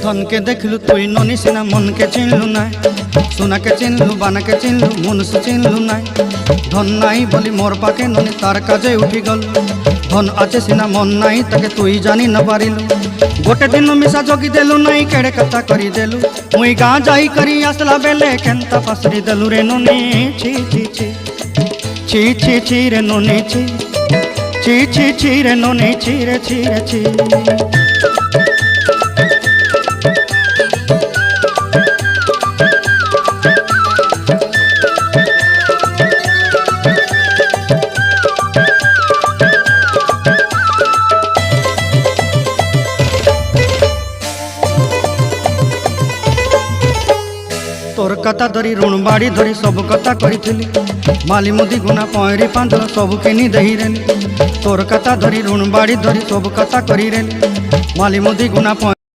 धन के देखलु तुई ननी सिना मन के चिन्हलु ना सोना के चिन्हलु बाना के चिन्हलु मनुष्य चिन्हलु ना धन नाई बोली मोर पाके ननी तार काजे उठी गल धन आचे सिना मन नाई ताके तुई जानी न पारिलु गोटे दिन मिसा जोगी देलु नाई केड़े कथा करी देलु मुई गाँ जाई करी आसला बेले केंता पासरी देलु रे ननी छी छी छी छी छी छी रे ननी छी छी छी छी रे ननी छी रे छी रे छी। तोर कथा धरी ऋण बाड़ी धरी सब कथा करी माली मुदी गुना पहरी पांदल सब किनी दही रेली तोर कथा धरी ऋण बाड़ी धरी सब कथा करी रेली माली मुदी गुना